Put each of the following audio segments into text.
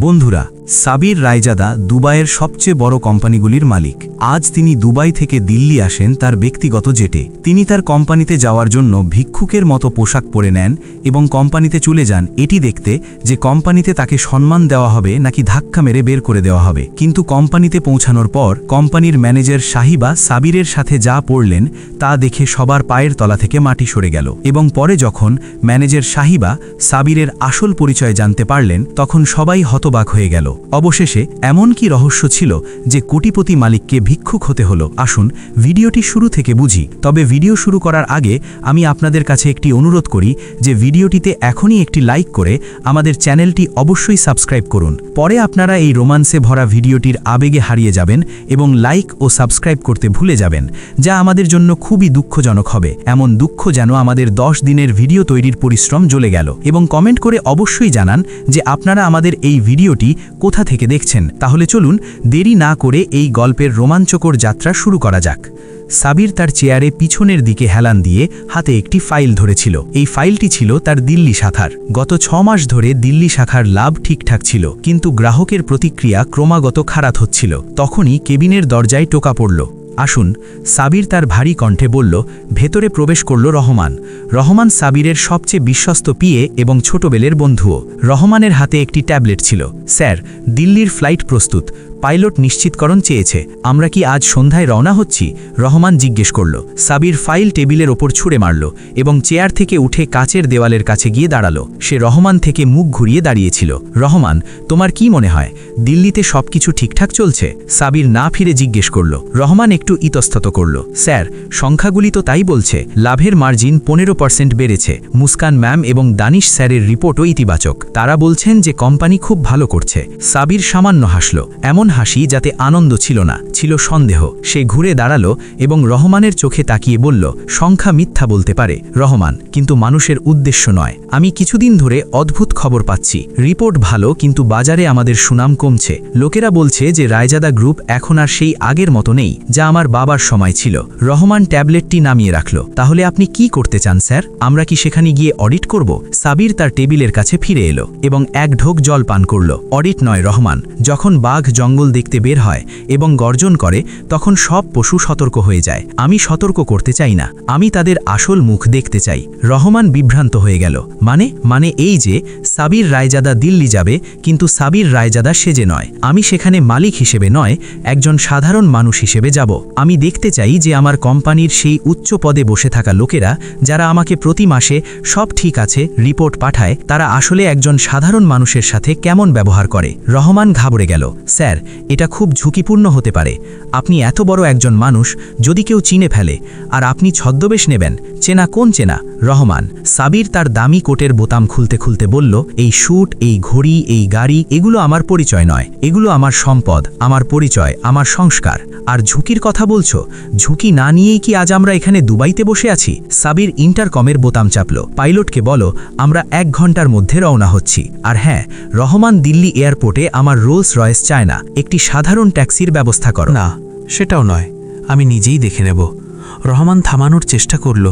বন্ধুরা, সাবির রায়জাদা দুবাইয়ের সবচেয়ে বড় কোম্পানিগুলির মালিক। আজ তিনি দুবাই থেকে দিল্লি আসেন তার ব্যক্তিগত জেটে। তিনি তার কোম্পানিতে যাওয়ার জন্য ভিক্ষুকের মতো পোশাক পরে নেন এবং কোম্পানিতে চলে যান এটি দেখতে যে কোম্পানিতে তাকে সম্মান দেওয়া হবে নাকি ধাক্কা মেরে বের করে দেওয়া হবে। কিন্তু কোম্পানিতে পৌঁছানোর পর কোম্পানির ম্যানেজার সাহিবা সাবিরের সাথে যা পড়লেন তা দেখে সবার পায়ের তলা থেকে মাটি সরে গেল এবং পরে যখন ম্যানেজার সাহিবা সাবিরের আসল পরিচয় জানতে পারলেন তখন সবাই হতবাক হয়ে গেল। অবশেষে এমন কি রহস্য ছিল যে কোটিপতি মালিককে ভিক্ষুক হতে হলো? আসুন ভিডিওটি শুরু থেকে বুঝি। তবে ভিডিও শুরু করার আগে আমি আপনাদের কাছে একটি অনুরোধ করি যে ভিডিওটিতে এখনই একটি লাইক করে আমাদের চ্যানেলটি অবশ্যই সাবস্ক্রাইব করুন। পরে আপনারা এই রোমান্সে ভরা ভিডিওটির আবেগে হারিয়ে যাবেন এবং লাইক ও সাবস্ক্রাইব করতে ভুলে যাবেন, যা আমাদের জন্য খুবই দুঃখজনক হবে। এমন দুঃখ যেন আমাদের 10 দিনের ভিডিও তৈরির পরিশ্রম জ্বলে গেল। এবং কমেন্ট করে অবশ্যই জানান যে আপনারা আমাদের এই ভিডিওটি কোথা থেকে দেখছেন। তাহলে চলুন দেরি না করে এই গল্পের রোমাঞ্চকর যাত্রা শুরু করা যাক। সাবির তার চেয়ারে পিছনের দিকে হেলান দিয়ে হাতে একটি ফাইল ধরেছিল। এই ফাইলটি ছিল তার দিল্লি শাখার। গত 6 মাস ধরে দিল্লি শাখার লাভ ঠিকঠাক ছিল, কিন্তু গ্রাহকের প্রতিক্রিয়া ক্রমাগত খারাপ হচ্ছিল। তখনই কেবিনের দরজায় টোকা পড়ল। আসুন, সাবির তার ভারী কণ্ঠে বলল। ভেতরে প্রবেশ করল রহমান। রহমান সাবিরের সবচেয়ে বিশ্বস্ত পিএ এবং ছোটবেলের বন্ধুও। রহমানের হাতে একটি ট্যাবলেট ছিল। স্যার, দিল্লির ফ্লাইট প্রস্তুত, পাইলট নিশ্চিতকরণ চেয়েছে। আমরা কি আজ সন্ধ্যায় রওনা হচ্ছি? রহমান জিজ্ঞেস করল। সাবির ফাইল টেবিলের ওপর ছুঁড়ে মারল এবং চেয়ার থেকে উঠে কাচের দেওয়ালের কাছে গিয়ে দাঁড়ালো। সে রহমান থেকে মুখ ঘুরিয়ে দাঁড়িয়েছিল। রহমান, তোমার কি মনে হয় দিল্লিতে সবকিছু ঠিকঠাক চলছে? সাবির না ফিরে জিজ্ঞেস করল। রহমান একটু ইতস্তত করল। স্যার, সংখ্যাগুলি তো তাই বলছে। লাভের মার্জিন 15% বেড়েছে। মুস্কান ম্যাম এবং দানিশ স্যারের রিপোর্টও ইতিবাচক। তারা বলছেন যে কোম্পানি খুব ভালো করছে। সাবির সামান্য হাসল, এমন হাসি যাতে আনন্দ ছিল না, ছিল সন্দেহ। সে ঘুরে দাঁড়ালো এবং রহমানের চোখে তাকিয়ে বলল, সংখ্যা মিথ্যা বলতে পারে রহমান, কিন্তু মানুষের উদ্দেশ্য নয়। আমি কিছুদিন ধরে অদ্ভুত খবর পাচ্ছি। রিপোর্ট ভালো, কিন্তু বাজারে আমাদের সুনাম কমছে। লোকেরা বলছে যে রায়জাদা গ্রুপ এখন আর সেই আগের মতো নেই যা আমার বাবার সময় ছিল। রহমান ট্যাবলেটটি নামিয়ে রাখল। তাহলে আপনি কি করতে চান স্যার? আমরা কি সেখানে গিয়ে অডিট করব? সাবির তার টেবিলের কাছে ফিরে এলো এবং এক ঢোক জল পান করল। অডিট নয় রহমান, যখন বাঘ জঙ্গল দেখতে বের হয় এবং গর্জন করে তখন সব পশু সতর্ক হয়ে যায়। আমি সতর্ক করতে চাই না, আমি তাদের আসল মুখ দেখতে চাই। রহমান বিভ্রান্ত হয়ে গেল। মানে এই যে সাবির রায়জাদা দিল্লি যাবে, কিন্তু সাবির রায়জাদা সেজে নয়। আমি সেখানে মালিক হিসেবে নয়, একজন সাধারণ মানুষ হিসেবে যাব। আমি দেখতে চাই যে আমার কোম্পানির সেই উচ্চ পদে বসে থাকা লোকেরা যারা আমাকে প্রতি মাসে সব ঠিক আছে রিপোর্ট পাঠায়, তারা আসলে একজন সাধারণ মানুষের সাথে কেমন ব্যবহার করে। রহমান ঘাবড়ে গেল। স্যার, এটা খুব ঝুঁকিপূর্ণ হতে পারে। আপনি এত বড় একজন মানুষ, যদি কেউ চিনে ফেলে, আর আপনি ছদ্মবেশ নেবেন। চেনা কোন চেনা? রহমান। সাবির তার দামি কোটের বোতাম খুলতে খুলতে বলল, এই স্যুট, এই ঘড়ি, এই গাড়ি, এগুলো আমার পরিচয় নয়। এগুলো আমার সম্পদ, আমার পরিচয়, আমার সংস্কার। আর ঝুঁকির কথা বলছো? ঝুঁকি না নিয়েই কি আজ আমরা এখানে দুবাইতে বসে আছি? সাবির ইন্টারকমের বোতাম চাপল। পাইলটকে বলো আমরা 1 ঘন্টার মধ্যে রওনা হচ্ছি। আর হ্যাঁ, রহমান, দিল্লি এয়ারপোর্টে আমার রোলস রয়েস চায় না, একটি সাধারণ ট্যাক্সির ব্যবস্থা করো। না, সেটাও নয়, আমি নিজেই দেখে নেব। রহমান থামানোর চেষ্টা করল।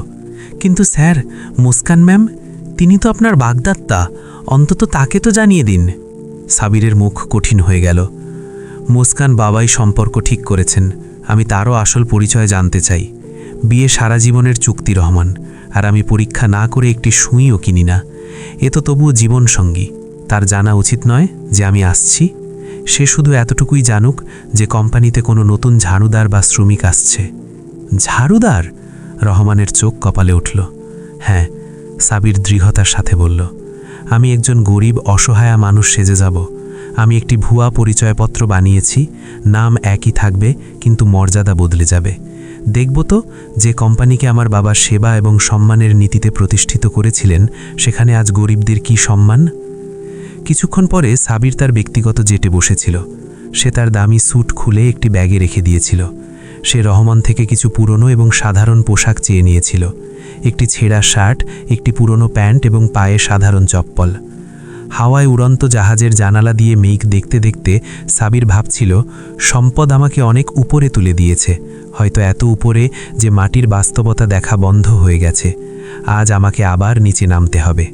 কিন্তু স্যার, মুস্কান ম্যাম, তিনি তো আপনার বাগদাত্তা, অন্তত তাকে তো জানিয়ে দিন। সাবিরের মুখ কঠিন হয়ে গেল। মুস্কান বাবাই সম্পর্ক ঠিক করেছেন, আমি তারও আসল পরিচয় জানতে চাই। বিয়ে সারা জীবনের চুক্তি রহমান, আর আমি পরীক্ষা না করে একটি সুইও কিনি না। এ তো তবুও জীবনসঙ্গী, তার জানা উচিত নয় যে আমি আসছি। সে শুধু এতটুকুই জানুক যে কোম্পানিতে কোনো নতুন ঝাড়ুদার বা শ্রমিক আসছে। ঝাড়ুদার? রহমানের চোখ কপালে উঠল। হ্যাঁ, সাবির দৃঢ়তার সাথে বলল, আমি একজন গরিব অসহায় মানুষ সেজে যাব। আমি একটি ভুয়া পরিচয়পত্র বানিয়েছি, নাম একই থাকবে কিন্তু মর্যাদা বদলে যাবে। দেখব তো যে কোম্পানিকে আমার বাবা সেবা এবং সম্মানের নীতিতে প্রতিষ্ঠিত করেছিলেন, সেখানে আজ গরিবদের কি সম্মান। কিছুক্ষণ পরে সাবির তার ব্যক্তিগত জেটে বসেছিল। সে তার দামি স্যুট খুলে একটি ব্যাগে রেখে দিয়েছিল। সে রহমান থেকে কিছু পুরনো এবং সাধারণ পোশাক চেয়ে নিয়েছিল। একটি ছেঁড়া শার্ট, একটি পুরনো প্যান্ট এবং পায়ে সাধারণ চপ্পল। হাওয়ায় উড়ন্ত জাহাজের জানালা দিয়ে মেঘ দেখতে দেখতে সাবির ভাবছিল, সম্পদ আমাকে অনেক উপরে তুলে দিয়েছে, হয়তো এত উপরে যে মাটির বাস্তবতা দেখা বন্ধ হয়ে গেছে। আজ আমাকে আবার নিচে নামতে হবে।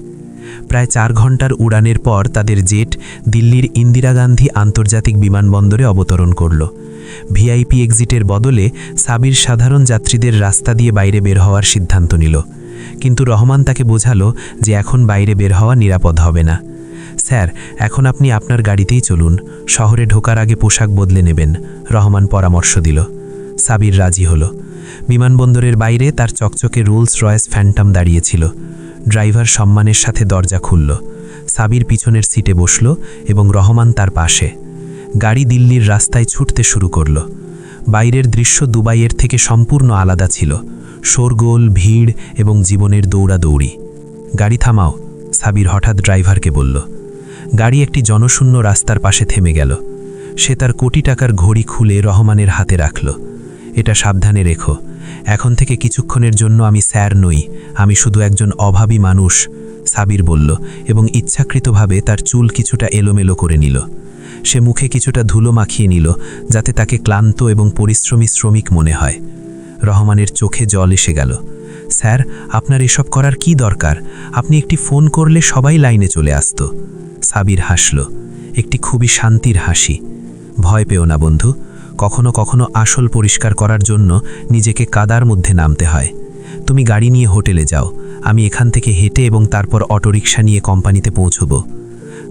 প্রায় 4 ঘন্টার উড়ানের পর তাদের জেট দিল্লির ইন্দিরা গান্ধী আন্তর্জাতিক বিমানবন্দরে অবতরণ করল। ভিআইপি এক্সিটের বদলে সাবির সাধারণ যাত্রীদের রাস্তা দিয়ে বাইরে বের হওয়ার সিদ্ধান্ত নিল। কিন্তু রহমান তাকে বোঝালো যে এখন বাইরে বের হওয়া নিরাপদ হবে না। স্যার, এখন আপনি আপনার গাড়িতেই চলুন, শহরে ঢোকার আগে পোশাক বদলে নেবেন, রহমান পরামর্শ দিল। সাবির রাজি হল। বিমানবন্দরের বাইরে তার চকচকে রোলস রয়েস ফ্যান্টম দাঁড়িয়েছিল। ড্রাইভার সম্মানের সাথে দরজা খুলল। সাবির পিছনের সিটে বসল এবং রহমান তার পাশে। গাড়ি দিল্লির রাস্তায় ছুটতে শুরু করল। বাইরের দৃশ্য দুবাইয়ের থেকে সম্পূর্ণ আলাদা ছিল। শোরগোল, ভিড় এবং জীবনের দৌড়াদৌড়ি। গাড়ি থামাও, সাবির হঠাৎ ড্রাইভারকে বলল। গাড়ি একটি জনশূন্য রাস্তার পাশে থেমে গেল। সে তার কোটি টাকার ঘড়ি খুলে রহমানের হাতে রাখল। এটা সাবধানে রেখো, এখন থেকে কিছুক্ষণের জন্য আমি স্যার নই, আমি শুধু একজন অভাবী মানুষ, সাবির বলল এবং ইচ্ছাকৃতভাবে তার চুল কিছুটা এলোমেলো করে নিল। সে মুখে কিছুটা ধুলো মাখিয়ে নিল যাতে তাকে ক্লান্ত এবং পরিশ্রমী শ্রমিক মনে হয়। রহমানের চোখে জল এসে গেল। স্যার, আপনার এসব করার কি দরকার? আপনি একটি ফোন করলে সবাই লাইনে চলে আসত। সাবির হাসল, একটি খুবই শান্তির হাসি। ভয় পেও না বন্ধু, কখনো কখনো আসল পরিষ্কার করার জন্য নিজেকে কাদার মধ্যে নামতে হয়। তুমি গাড়ি নিয়ে হোটেলে যাও, আমি এখান থেকে হেঁটে এবং তারপর অটোরিকশা নিয়ে কোম্পানিতে পৌঁছব।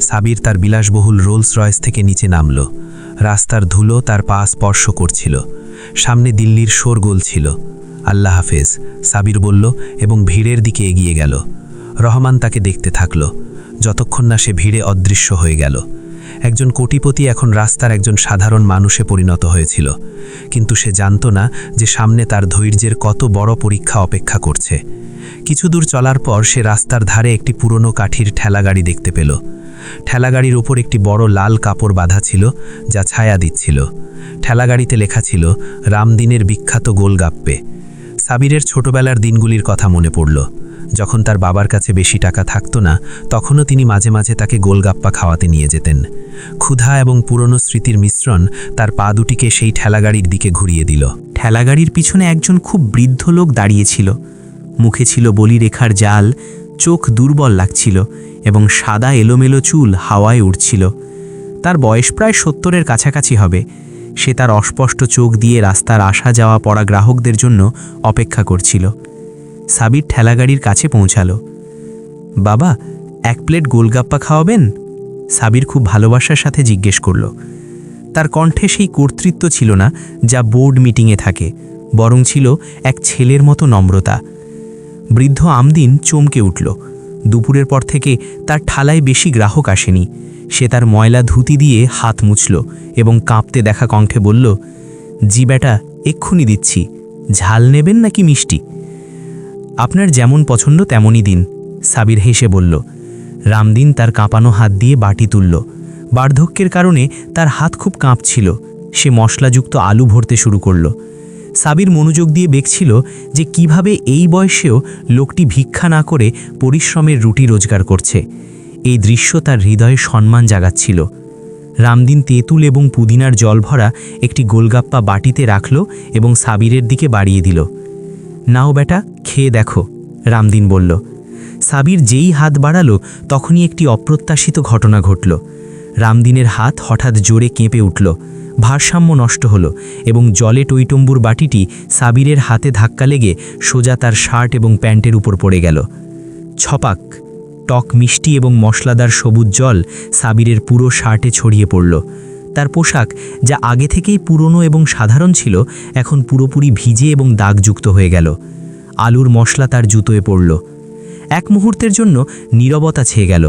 সাবির তার বিলাসবহুল রোলস রয়েস থেকে নিচে নামল। রাস্তার ধুলো তার পা স্পর্শ করছিল। সামনে দিল্লির শোরগোল ছিল। আল্লাহ হাফেজ, সাবির বলল এবং ভিড়ের দিকে এগিয়ে গেল। রহমান তাকে দেখতে থাকল যতক্ষণ না সে ভিড়ে অদৃশ্য হয়ে গেল। একজন কোটিপতি এখন রাস্তার একজন সাধারণ মানুষে পরিণত হয়েছিল, কিন্তু সে জানত না যে সামনে তার ধৈর্যের কত বড় পরীক্ষা অপেক্ষা করছে। কিছু দূর চলার পর সে রাস্তার ধারে একটি পুরনো কাঠির ঠেলাগাড়ি দেখতে পেল। ঠেলাগাড়ির ওপর একটি বড় লাল কাপড় বাঁধা ছিল যা ছায়া দিচ্ছিল। ঠেলাগাড়িতে লেখা ছিল রামদিনের বিখ্যাত গোলগাপ্পে। সাবিরের ছোটবেলার দিনগুলির কথা মনে পড়ল। যখন তার বাবার কাছে বেশি টাকা থাকত না, তখনও তিনি মাঝে মাঝে তাকে গোলগাপ্পা খাওয়াতে নিয়ে যেতেন। ক্ষুধা এবং পুরনো স্মৃতির মিশ্রণ তার পা দুটিকে সেই ঠেলাগাড়ির দিকে ঘুরিয়ে দিল। ঠেলাগাড়ির পিছনে একজন খুব বৃদ্ধ লোক দাঁড়িয়েছিল। মুখে ছিল বলিরেখার জাল, চোখ দুর্বল লাগছিল এবং সাদা এলোমেলো চুল হাওয়ায় উড়ছিল। তার বয়স প্রায় 70-এর কাছাকাছি হবে। সে তার অস্পষ্ট চোখ দিয়ে রাস্তার আসা যাওয়া পড়া গ্রাহকদের জন্য অপেক্ষা করছিল। সাবির ঠেলাগাড়ির কাছে পৌঁছালো। বাবা, 1 প্লেট গোলগাপ্পা খাওয়াবেন? সাবির খুব ভালোবাসার সাথে জিজ্ঞেস করল। তার কণ্ঠে সেই কর্তৃত্ব ছিল না যা বোর্ড মিটিংয়ে থাকে, বরং ছিল এক ছেলের মতো নম্রতা। বৃদ্ধ আমদিন চমকে উঠল। দুপুরের পর থেকে তার ঠালায় বেশি গ্রাহক আসেনি। সে তার ময়লা ধুতি দিয়ে হাত মুছল এবং কাঁপতে দেখা কণ্ঠে বলল, জি বেটা, এক্ষুনি দিচ্ছি। ঝাল নেবেন নাকি মিষ্টি? আপনার যেমন পছন্দ তেমনই দিন, সাবির হেসে বলল। রামদিন তার কাঁপানো হাত দিয়ে বাটি তুলল। বার্ধক্যের কারণে তার হাত খুব কাঁপছিল। সে মশলাযুক্ত আলু ভরতে শুরু করল। সাবির মনোযোগ দিয়ে দেখছিল যে কিভাবে এই বয়সেও লোকটি ভিক্ষা না করে পরিশ্রমের রুটি রোজগার করছে। এই দৃশ্য তার হৃদয়ে সম্মান জাগাচ্ছিল। রামদিন তেঁতুল এবং পুদিনার জল ভরা একটি গোলগাপ্পা বাটিতে রাখল এবং সাবিরের দিকে বাড়িয়ে দিল। নাও বেটা, খেয়ে দেখো, রামদিন বলল। সাবির যেই হাত বাড়ালো তখনই একটি অপ্রত্যাশিত ঘটনা ঘটল। রামদিনের হাত হঠাৎ জোরে কেঁপে উঠল। ভারসাম্য নষ্ট হলো এবং জলে টইটম্বুর বাটিটি সাবিরের হাতে ধাক্কা লেগে সোজা তার শার্ট এবং প্যান্টের উপর পড়ে গেল। ছপাক! টক মিষ্টি এবং মশলাদার সবুজ জল সাবিরের পুরো শার্টে ছড়িয়ে পড়ল। তার পোশাক, যা আগে থেকেই পুরনো এবং সাধারণ ছিল, এখন পুরোপুরি ভিজে এবং দাগযুক্ত হয়ে গেল। আলুর মশলা তার জুতোয় পড়ল। এক মুহূর্তের জন্য নীরবতা ছেয়ে গেল।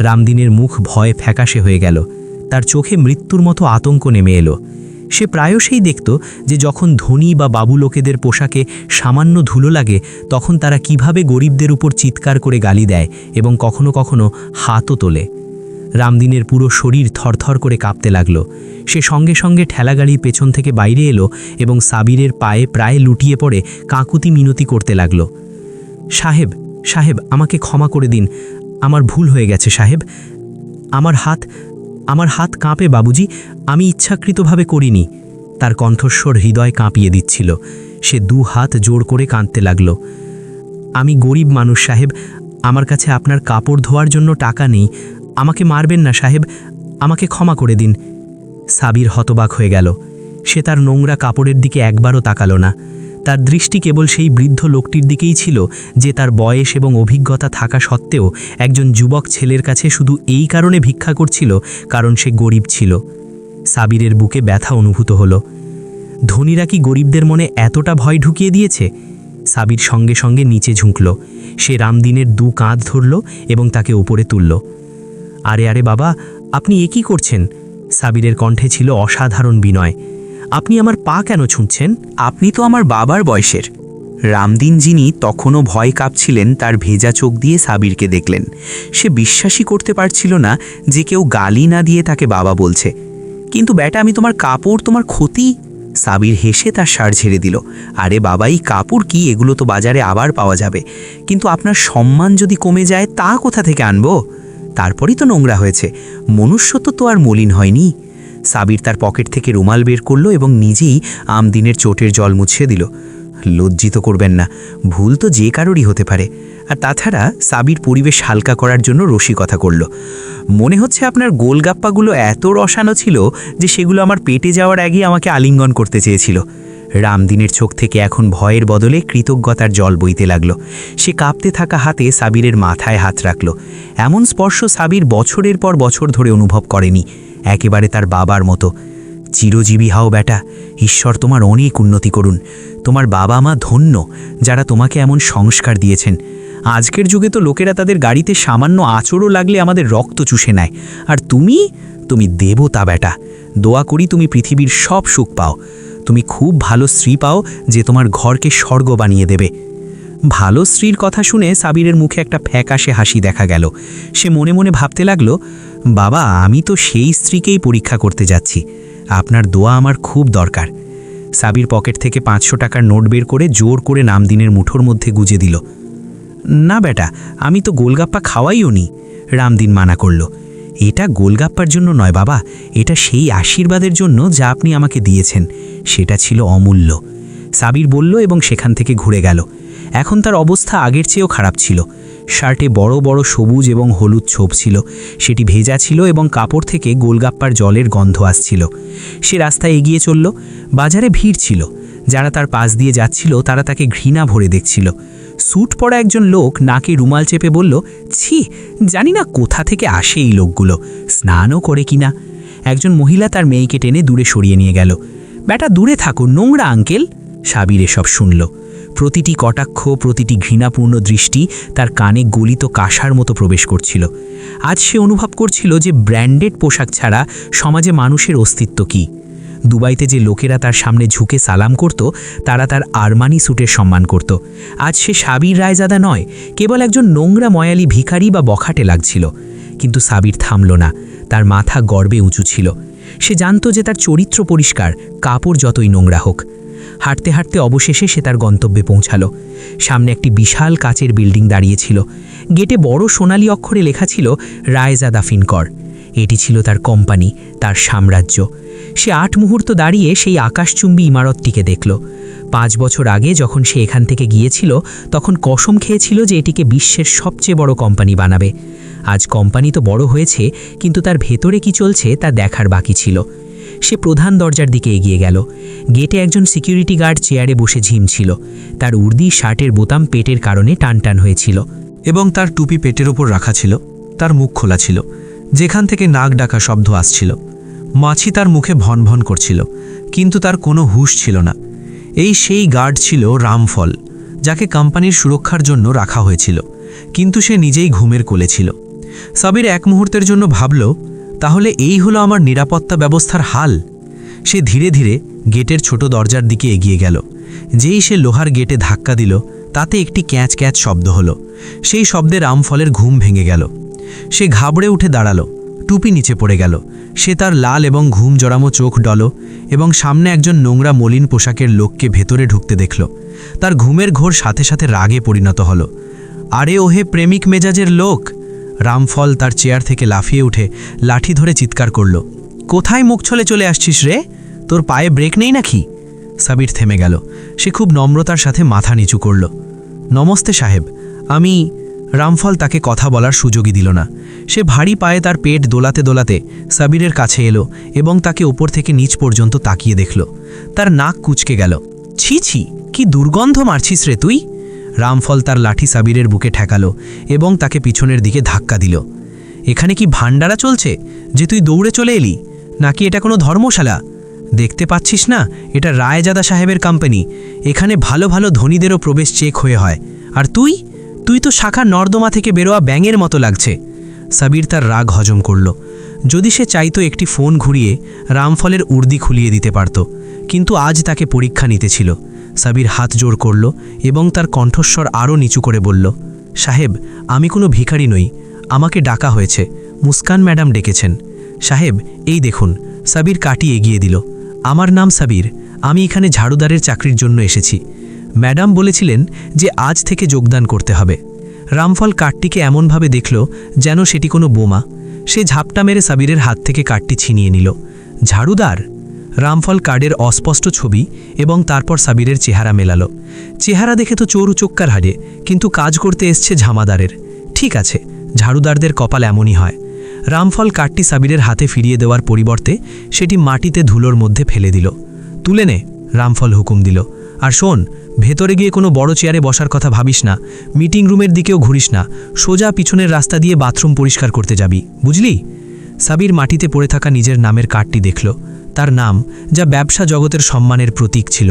রামদিনের মুখ ভয়ে ফ্যাকাশে হয়ে গেল। তার চোখে মৃত্যুর মতো আতঙ্ক নেমে এলো। সে প্রায়শই দেখত যে যখন ধনী বা বাবু লোকেদের পোশাকে সামান্য ধুলো লাগে, তখন তারা কিভাবে গরিবদের উপর চিৎকার করে গালি দেয় এবং কখনো কখনো হাতও তোলে। রামদিনের পুরো শরীর থরথর করে কাঁপতে লাগল। সে সঙ্গে সঙ্গে ঠেলাগাড়ির পেছন থেকে বাইরে এলো এবং সাবিরের পায়ে প্রায় লুটিয়ে পড়ে কাকুতি মিনতি করতে লাগল। সাহেব, সাহেব, আমাকে ক্ষমা করে দিন, আমার ভুল হয়ে গেছে সাহেব। আমার হাত কাঁপে বাবুজি, আমি ইচ্ছাকৃতভাবে করিনি। তার কণ্ঠস্বর হৃদয় কাঁপিয়ে দিচ্ছিল। সে 2 হাত জোর করে কাঁদতে লাগল। আমি গরিব মানুষ সাহেব, আমার কাছে আপনার কাপড় ধোয়ার জন্য টাকা নেই। আমাকে মারবেন না সাহেব, আমাকে ক্ষমা করে দিন। সাবির হতবাক হয়ে গেল। সে তার নোংরা কাপড়ের দিকে একবারও তাকালো না। তার দৃষ্টি কেবল সেই বৃদ্ধ লোকটির দিকেই ছিল, যে তার বয়স এবং অভিজ্ঞতা থাকা সত্ত্বেও একজন যুবক ছেলের কাছে শুধু এই কারণে ভিক্ষা করছিল কারণ সে গরিব ছিল। সাবিরের বুকে ব্যথা অনুভূত হলো। ধনীরা কি গরিবদের মনে এতটা ভয় ঢুকিয়ে দিয়েছে? সাবির সঙ্গে সঙ্গে নিচে ঝুঁকল। সে রামদিনের দু কাঁধ ধরল এবং তাকে উপরে তুলল। আরে আরে বাবা, আপনি এ কী করছেন? সাবিরের কণ্ঠে ছিল অসাধারণ বিনয়। আপনি আমার পা কেন ছুঁচ্ছেন? আপনি তো আমার বাবার বয়সের। রামদিন, যিনি তখনও ভয় কাঁপছিলেন, তার ভেজা চোখ দিয়ে সাবিরকে দেখলেন। সে বিশ্বাসই করতে পারছিল না যে কেউ গালি না দিয়ে তাকে বাবা বলছে। কিন্তু বেটা, আমি তোমার কাপড়, তোমার ক্ষতি। সাবির হেসে তার শাড় ছেড়ে দিল। আরে বাবা, এই কাপড় কি? এগুলো তো বাজারে আবার পাওয়া যাবে। কিন্তু আপনার সম্মান যদি কমে যায়, তা কোথা থেকে আনবো? তারপরই তো নোংরা হয়েছে, মনুষ্যত্ব তো আর মলিন হয়নি। সাবির তার পকেট থেকে রুমাল বের করলো এবং নিজেই আমদিনের চোটের জল মুছিয়ে দিল। লজ্জিত করবেন না, ভুল তো যে কারোরই হতে পারে। আর তাছাড়া সাবির পরিবেশ হালকা করার জন্য রসিকতা করল। মনে হচ্ছে আপনার গোলগাপ্পাগুলো এত রসালো ছিল যে সেগুলো আমার পেটে যাওয়ার আগেই আমাকে আলিঙ্গন করতে চেয়েছিল। রামদিনের চোখ থেকে এখন ভয়ের বদলে কৃতজ্ঞতার জল বইতে লাগলো। সে কাঁপতে থাকা হাতে সাবিরের মাথায় হাত রাখল। এমন স্পর্শ সাবির বছরের পর বছর ধরে অনুভব করেনি। একেবারে তার বাবার মতো। চিরজীবী হও বেটা, ঈশ্বর তোমার অনেক উন্নতি করুন। তোমার বাবা মা ধন্য, যারা তোমাকে এমন সংস্কার দিয়েছেন। আজকের যুগে তো লোকেরা তাদের গাড়িতে সামান্য আঁচড়ও লাগলে আমাদের রক্ত চুষে নেয়, আর তুমি দেবতা বেটা। দোয়া করি তুমি পৃথিবীর সব সুখ পাও। তুমি খুব ভালো স্ত্রী পাও, যে তোমার ঘরকে স্বর্গ বানিয়ে দেবে। ভালো স্ত্রীর কথা শুনে সাবিরের মুখে একটা ফ্যাকাশে হাসি দেখা গেল। সে মনে মনে ভাবতে লাগলো, বাবা, আমি তো সেই স্ত্রীকেই পরীক্ষা করতে যাচ্ছি। আপনার দোয়া আমার খুব দরকার। সাবির পকেট থেকে 500 টাকার নোট বের করে জোর করে রামদিনের মুঠোর মধ্যে গুজে দিল। না বেটা, আমি তো গোলগাপ্পা খাওয়াইও নি। রামদিন মানা করল। এটা গোলগাপ্পার জন্য নয় বাবা, এটা সেই আশীর্বাদের জন্য যা আপনি আমাকে দিয়েছেন। সেটা ছিল অমূল্য। সাবির বলল এবং সেখান থেকে ঘুরে গেল। এখন তার অবস্থা আগের চেয়েও খারাপ ছিল। শার্টে বড় বড় সবুজ এবং হলুদ ছোপ ছিল। সেটি ভেজা ছিল এবং কাপড় থেকে গোলগাপ্পার জলের গন্ধ আসছিল। সে রাস্তায় এগিয়ে চলল। বাজারে ভিড় ছিল। যারা তার পাশ দিয়ে যাচ্ছিল তারা তাকে ঘৃণা ভরে দেখছিল। স্যুট পরা একজন লোক নাকে রুমাল চেপে বলল, ছি, জানি না কোথা থেকে আসে এই লোকগুলো, স্নানও করে কিনা। একজন মহিলা তার মেয়েকে টেনে দূরে সরিয়ে নিয়ে গেল। বেটা, দূরে থাকো, নোংরা আঙ্কেল। সাবির এসব শুনল। প্রতিটি কটাক্ষ, প্রতিটি ঘৃণাপূর্ণ দৃষ্টি তার কানে গলিত কাঁসার মতো প্রবেশ করছিল। আজ সে অনুভব করছিল যে ব্র্যান্ডেড পোশাক ছাড়া সমাজে মানুষের অস্তিত্ব কী। দুবাইতে যে লোকেরা তার সামনে ঝুঁকে সালাম করত, তারা তার আরমানি স্যুটের সম্মান করত। আজ সে সাবির রায়জাদা নয়, কেবল একজন নোংরা ময়ালি ভিখারি বা বখাটে লাগছিল। কিন্তু সাবির থামল না। তার মাথা গর্বে উঁচু ছিল। সে জানত যে তার চরিত্র পরিষ্কার, কাপড় যতই নোংরা হোক। হাঁটতে হাঁটতে অবশেষে সে তার গন্তব্যে পৌঁছালো। সামনে একটি বিশাল কাচের বিল্ডিং দাঁড়িয়েছিল। গেটে বড় সোনালি অক্ষরে লেখা ছিল রায়জাদা ফিনকর। এটি ছিল তার কোম্পানি, তার সাম্রাজ্য। সে 8 মুহূর্ত দাঁড়িয়ে সেই আকাশচুম্বী ইমারতটিকে দেখল। 5 বছর আগে যখন সে এখান থেকে গিয়েছিল, তখন কসম খেয়েছিল যে এটিকে বিশ্বের সবচেয়ে বড় কোম্পানি বানাবে। আজ কোম্পানি তো বড় হয়েছে, কিন্তু তার ভেতরে কি চলছে তা দেখার বাকি ছিল। সে প্রধান দরজার দিকে এগিয়ে গেল। গেটে একজন সিকিউরিটি গার্ড চেয়ারে বসে ঝিমছিল। তার উর্দি শার্টের বোতাম পেটের কারণে টানটান হয়েছিল এবং তার টুপি পেটের ওপর রাখা ছিল। তার মুখ খোলা ছিল, যেখান থেকে নাক ডাকা শব্দ আসছিল। মাছি তার মুখে ভন ভন করছিল, কিন্তু তার কোনো হুঁশ ছিল না। এই সেই গার্ড ছিল রামফল, যাকে কোম্পানির সুরক্ষার জন্য রাখা হয়েছিল, কিন্তু সে নিজেই ঘুমের কোলে ছিল। সাবির এক মুহূর্তের জন্য ভাবল, তাহলে এই হলো আমার নিরাপত্তা ব্যবস্থার হাল। সে ধীরে ধীরে গেটের ছোট দরজার দিকে এগিয়ে গেল। যেই সে লোহার গেটে ধাক্কা দিল, তাতে একটি ক্যাঁচ ক্যাঁচ শব্দ হলো। সেই শব্দে রামফলের ঘুম ভেঙে গেল। সে ঘাবড়ে উঠে দাঁড়ালো। টুপি নিচে পড়ে গেল। সে তার লাল এবং ঘুম জড়ানো চোখ ডল এবং সামনে একজন নোংরা মলিন পোশাকের লোককে ভেতরে ঢুকতে দেখল। তার ঘুমের ঘোর সাথে সাথে রাগে পরিণত হল। আরে ওহে প্রেমিক মেজাজের লোক! রামফল তার চেয়ার থেকে লাফিয়ে উঠে লাঠি ধরে চিৎকার করল, কোথায় মুখ ছলে চলে আসছিস রে? তোর পায়ে ব্রেক নেই নাকি? সাবির থেমে গেল। সে খুব নম্রতার সাথে মাথা নিচু করল। নমস্তে সাহেব, রামফল তাকে কথা বলার সুযোগই দিল না। সে ভারী পায়ে তার পেট দোলাতে দোলাতে সাবিরের কাছে এলো এবং তাকে ওপর থেকে নিচ পর্যন্ত তাকিয়ে দেখল। তার নাক কুঁচকে গেল। ছি ছি, কি দুর্গন্ধ মারছিস রে তুই! রামফল তার লাঠি সাবিরের বুকে ঠেকালো এবং তাকে পিছনের দিকে ধাক্কা দিল। এখানে কি ভান্ডারা চলছে যে তুই দৌড়ে চলে এলি, নাকি এটা কোনো ধর্মশালা? দেখতে পাচ্ছিস না, এটা রায়জাদা সাহেবের কোম্পানি। এখানে ভালো ভালো ধনীদেরও প্রবেশ চেক হয়ে হয়। আর তুই তো শাখা নর্দমা থেকে বেরোয়া ব্যাঙের মতো লাগছে। সাবির তার রাগ হজম করল। যদি সে চাইতো একটি ফোন ঘুরিয়ে রামফলের উর্দি খুলিয়ে দিতে পারত, কিন্তু আজ তাকে পরীক্ষা নিতে ছিল। সাবির হাত জোড় করল এবং তার কণ্ঠস্বর আরও নিচু করে বলল, সাহেব, আমি কোনো ভিখারি নই, আমাকে ডাকা হয়েছে, মুস্কান ম্যাডাম ডেকেছেন। সাহেব, এই দেখুন। সাবির কাটি এগিয়ে দিল। আমার নাম সাবির, আমি এখানে ঝাড়ুদারের চাকরির জন্য এসেছি। ম্যাডাম বলেছিলেন যে আজ থেকে যোগদান করতে হবে। রামফল কাঠটিকে এমনভাবে দেখল যেন সেটি কোনো বোমা। সে ঝাপটা মেরে সাবিরের হাত থেকে কাঠটি ছিনিয়ে নিল। ঝাড়ুদার? রামফল কার্ডের অস্পষ্ট ছবি এবং তারপর সাবিরের চেহারা মেলালো। চেহারা দেখে তো চোর চোক্কার হারে, কিন্তু কাজ করতে এসছে ঝামাদারের। ঠিক আছে, ঝাড়ুদারদের কপাল এমনই হয়। রামফল কাঠটি সাবিরের হাতে ফিরিয়ে দেওয়ার পরিবর্তে সেটি মাটিতে ধুলোর মধ্যে ফেলে দিল। তুলে নে, রামফল হুকুম দিল। আর শোন, ভেতরে গিয়ে কোনো বড় চেয়ারে বসার কথা ভাবিস না, মিটিং রুমের দিকেও ঘুরিস না, সোজা পিছনের রাস্তা দিয়ে বাথরুম পরিষ্কার করতে যাবি, বুঝলি? সাবির মাটিতে পড়ে থাকা নিজের নামের কার্ডটি দেখল। তার নাম, যা ব্যবসা জগতের সম্মানের প্রতীক ছিল,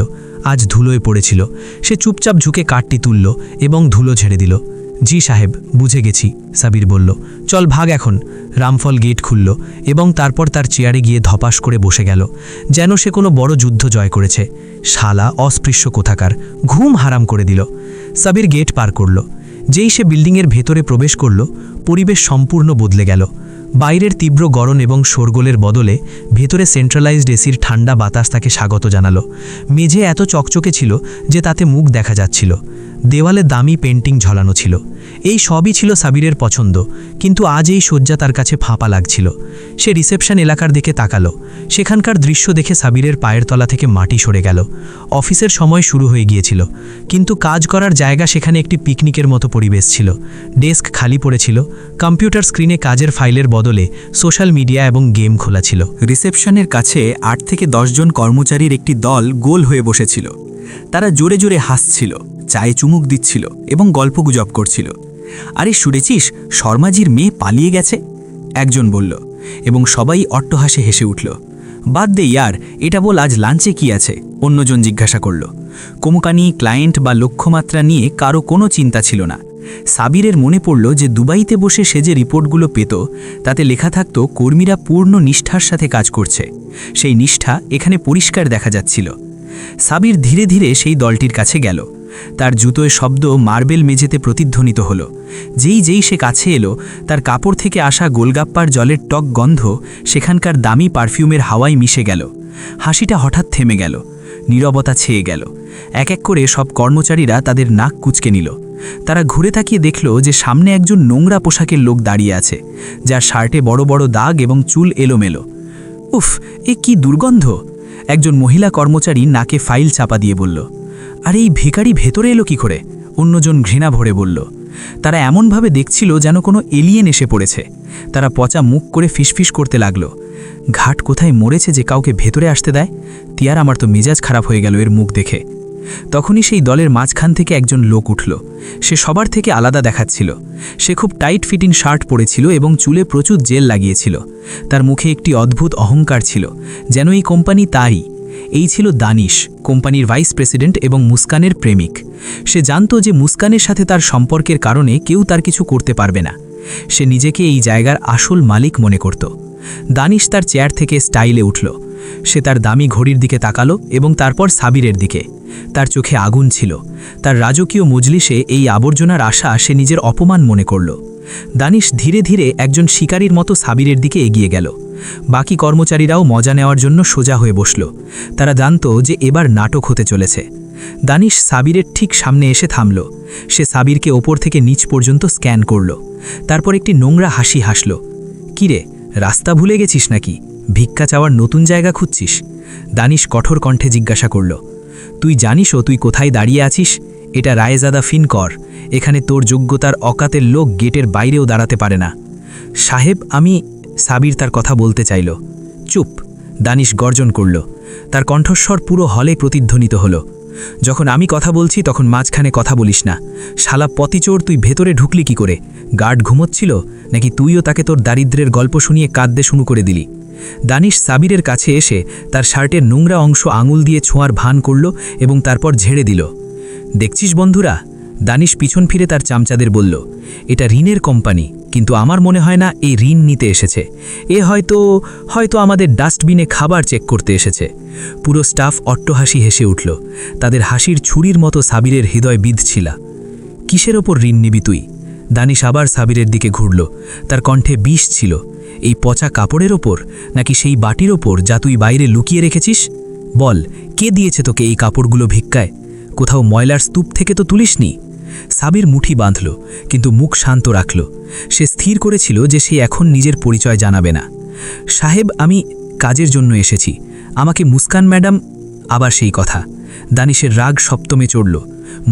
আজ ধুলোয় পড়েছিল। সে চুপচাপ ঝুঁকে কার্ডটি তুলল এবং ধুলো ঝেড়ে দিল। জি সাহেব, বুঝে গেছি, সাবির বলল। চল ভাগ এখন। রামফল গেট খুলল এবং তারপর তার চেয়ারে গিয়ে ধপাস করে বসে গেল, যেন সে কোনো বড় যুদ্ধ জয় করেছে। শালা অস্পৃশ্য কোথাকার, ঘুম হারাম করে দিল। সাবির গেট পার করল। যেই সে বিল্ডিংয়ের ভেতরে প্রবেশ করল, পরিবেশ সম্পূর্ণ বদলে গেল। বাইরের তীব্র গরম এবং শোরগোলের বদলে ভেতরে সেন্ট্রালাইজড এসির ঠান্ডা বাতাস তাকে স্বাগত জানালো। মেঝে এত চকচকে ছিল যে তাতে মুখ দেখা যাচ্ছিল। দেওয়ালে দামি পেন্টিং ঝলানো ছিল। এই সবই ছিল সাবিরের পছন্দ, কিন্তু আজ এই শয্যা তার কাছে ফাঁপা লাগছিল। সে রিসেপশন এলাকার দিকে তাকালো। সেখানকার দৃশ্য দেখে সাবিরের পায়ের তলা থেকে মাটি সরে গেল। অফিসের সময় শুরু হয়ে গিয়েছিল, কিন্তু কাজ করার জায়গা সেখানে একটি পিকনিকের মতো পরিবেশ ছিল। ডেস্ক খালি পড়েছিল। কম্পিউটার স্ক্রিনে কাজের ফাইলের বদলে সোশ্যাল মিডিয়া এবং গেম খোলা ছিল। রিসেপশনের কাছে 8 থেকে 10 জন কর্মচারীর একটি দল গোল হয়ে বসেছিল। তারা জোরে জোরে হাসছিল, চায়ে চুমুক দিচ্ছিল এবং গল্পগুজব করছিল। আরে শুনেছিস, শর্মাজির মেয়ে পালিয়ে গেছে, একজন বলল, এবং সবাই অট্টহাসে হেসে উঠল। বাদ দে ইয়ার, এটা বল আজ লাঞ্চে কি আছে, অন্যজন জিজ্ঞাসা করল। কোম্পানি, ক্লায়েন্ট বা লক্ষ্যমাত্রা নিয়ে কারো কোনো চিন্তা ছিল না। সাবিরের মনে পড়ল যে দুবাইতে বসে সে যে রিপোর্টগুলো পেত তাতে লেখা থাকত কর্মীরা পূর্ণ নিষ্ঠার সাথে কাজ করছে। সেই নিষ্ঠা এখানে পরিষ্কার দেখা যাচ্ছিল। সাবির ধীরে ধীরে সেই দলটির কাছে গেল। তার জুতোয় শব্দ মার্বেল মেঝেতে প্রতিধ্বনিত হলো। যেই সে কাছে এলো, তার কাপড় থেকে আসা গোলগাপ্পার জলের টক গন্ধ সেখানকার দামি পারফিউমের হাওয়ায় মিশে গেল। হাসিটা হঠাৎ থেমে গেল। নীরবতা ছেয়ে গেল। এক এক করে সব কর্মচারীরা তাদের নাক কুঁচকে নিল। তারা ঘুরে তাকিয়ে দেখল যে সামনে একজন নোংরা পোশাকের লোক দাঁড়িয়ে আছে, যার শার্টে বড় বড় দাগ এবং চুল এলোমেলো। উফ, এ কি দুর্গন্ধ! একজন মহিলা কর্মচারী নাকে ফাইল চাপা দিয়ে বলল। আর এই ভিখারি ভেতরে এলো কি করে? অন্যজন ঘৃণা ভরে বলল। তারা এমনভাবে দেখছিল যেন কোনো এলিয়েন এসে পড়েছে। তারা পচা মুখ করে ফিসফিস করতে লাগলো। ঘাট কোথায় মরেছে যে কাউকে ভেতরে আসতে দেয়? তিয়ার, আমার তো মেজাজ খারাপ হয়ে গেল এর মুখ দেখে। তখনই সেই দলের মাঝখান থেকে একজন লোক উঠল। সে সবার থেকে আলাদা দেখাচ্ছিল। সে খুব টাইট ফিটিং শার্ট পরেছিল এবং চুলে প্রচুর জেল লাগিয়েছিল। তার মুখে একটি অদ্ভুত অহংকার ছিল, যেন এই কোম্পানি তারই। এই ছিল দানিশ, কোম্পানির ভাইস প্রেসিডেন্ট এবং মুস্কানের প্রেমিক। সে জানত যে মুস্কানের সাথে তার সম্পর্কের কারণে কেউ তার কিছু করতে পারবে না। সে নিজেকে এই জায়গার আসল মালিক মনে করত। দানিশ তার চেয়ার থেকে স্টাইলে উঠল। সে তার দামি ঘড়ির দিকে তাকালো এবং তারপর সাবিরের দিকে। তার চোখে আগুন ছিল। তার রাজকীয় মজলিসে এই আবর্জনার আশা সে নিজের অপমান মনে করল। দানিশ ধীরে ধীরে একজন শিকারীর মতো সাবিরের দিকে এগিয়ে গেল। বাকি কর্মচারীরাও মজা নেওয়ার জন্য সোজা হয়ে বসল। তারা জানত যে এবার নাটক হতে চলেছে। দানিশ সাবিরের ঠিক সামনে এসে থামল। সে সাবিরকে ওপর থেকে নিচ পর্যন্ত স্ক্যান করল। তারপর একটি নোংরা হাসি হাসল। কিরে, রাস্তা ভুলে গেছিস নাকি? ভিক্ষা চাওয়ার নতুন জায়গা খুঁজছিস? দানিশ কঠোর কণ্ঠে জিজ্ঞাসা করল। তুই জানিসও তুই কোথায় দাঁড়িয়ে আছিস? এটা রায়জাদা ফিনকর। এখানে তোর যোগ্যতার অকাতের লোক গেটের বাইরেও দাঁড়াতে পারে না। সাহেব, আমি। সাবির তার কথা বলতে চাইল। চুপ, দানিশ গর্জন করল। তার কণ্ঠস্বর পুরো হলে প্রতিধ্বনিত হলো। যখন আমি কথা বলছি তখন মাঝখানে কথা বলিস না। শালা পতিচোর, তুই ভেতরে ঢুকলি কি করে? গার্ড ঘুমোচ্ছিল নাকি তুইও তাকে তোর দারিদ্রের গল্প শুনিয়ে কাঁদতে শুরু করে দিলি? দানিশ সাবিরের কাছে এসে তার শার্টের নোংরা অংশ আঙুল দিয়ে ছোঁয়ার ভান করল এবং তারপর ঝেড়ে দিল। দেখছিস বন্ধুরা, দানিশ পিছন ফিরে তার চামচাদের বলল, এটা ঋণের কোম্পানি, কিন্তু আমার মনে হয় না এই ঋণ নিতে এসেছে। এ হয়তো আমাদের ডাস্টবিনে খাবার চেক করতে এসেছে। পুরো স্টাফ অট্টহাসি হেসে উঠল। তাদের হাসির ছুরির মতো সাবিরের হৃদয় বিঁধছিল। কিসের ওপর ঋণ নিবি তুই? দানিশ আবার সাবিরের দিকে ঘুরল। তার কণ্ঠে বিষ ছিল। এই পচা কাপড়ের ওপর, নাকি সেই বাটির ওপর যা তুই বাইরে লুকিয়ে রেখেছিস? বল, কে দিয়েছে তোকে এই কাপড়গুলো ভিক্ষায়? কোথাও ময়লার স্তূপ থেকে তো তুলিসনি। সাবির মুঠি বাঁধল, কিন্তু মুখ শান্ত রাখল। সে স্থির করেছিল যে সে এখন নিজের পরিচয় জানাবে না। সাহেব, আমি কাজের জন্য এসেছি। আমাকে মুস্কান ম্যাডাম। আবার সেই কথা। দানিশের রাগ সপ্তমে চড়ল।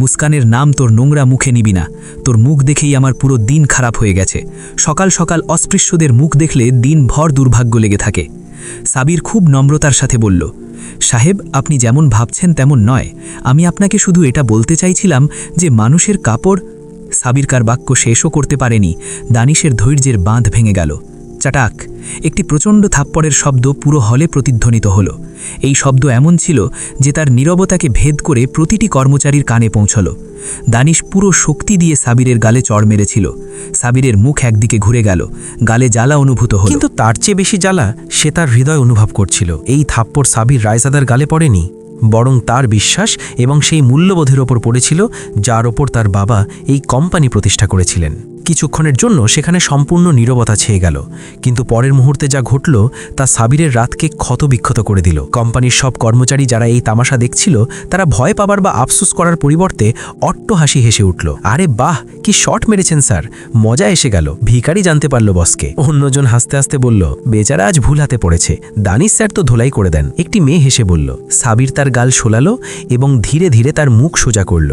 মুস্কানের নাম তোর নোংরা মুখে নিবি না। তোর মুখ দেখেই আমার পুরো দিন খারাপ হয়ে গেছে। সকাল সকাল অস্পৃশ্যদের মুখ দেখলে দিনভর দুর্ভাগ্য লেগে থাকে। সাবির খুব নম্রতার সাথে বলল, সাহেব, আপনি যেমন ভাবছেন তেমন নয়। আমি আপনাকে শুধু এটা বলতে চাইছিলাম যে মানুষের কাপড়। সাবির কার বাক্য শেষও করতে পারেনি। দানিশের ধৈর্যের বাঁধ ভেঙে গেল। চাটাক! একটি প্রচণ্ড থাপ্পড়ের শব্দ পুরো হলে প্রতিধ্বনিত হল। এই শব্দ এমন ছিল যে তার নীরবতাকে ভেদ করে প্রতিটি কর্মচারীর কানে পৌঁছল। দানিশ পুরো শক্তি দিয়ে সাবিরের গালে চড় মেরেছিল। সাবিরের মুখ একদিকে ঘুরে গেল। গালে জ্বালা অনুভূত হল। কিন্তু তার চেয়ে বেশি জ্বালা সে তার হৃদয় অনুভব করছিল। এই থাপ্পড় সাবির রায়জাদার গালে পড়েনি, বরং তার বিশ্বাস এবং সেই মূল্যবোধের ওপর পড়েছিল যার ওপর তার বাবা এই কোম্পানি প্রতিষ্ঠা করেছিলেন। কিছুক্ষণের জন্য সেখানে সম্পূর্ণ নীরবতা ছেয়ে গেল, কিন্তু পরের মুহূর্তে যা ঘটল তা সাবিরের রাতকে ক্ষতবিক্ষত করে দিল। কোম্পানির সব কর্মচারী যারা এই তামাশা দেখছিল তারা ভয় পাবার বা আফসোস করার পরিবর্তে অট্টহাসি হেসে উঠল। আরে বাহ, কি শট মেরেছেন স্যার, মজা এসে গেল। ভিখারি জানতে পারল বসকে। অন্যজন হাসতে হাসতে বলল, বেচারা আজ ভুল হাতে পড়েছে, দানিশ স্যার তো ধোলাই করে দেন। একটি মেয়ে হেসে বলল। সাবির তার গাল শোলালো এবং ধীরে ধীরে তার মুখ সোজা করল।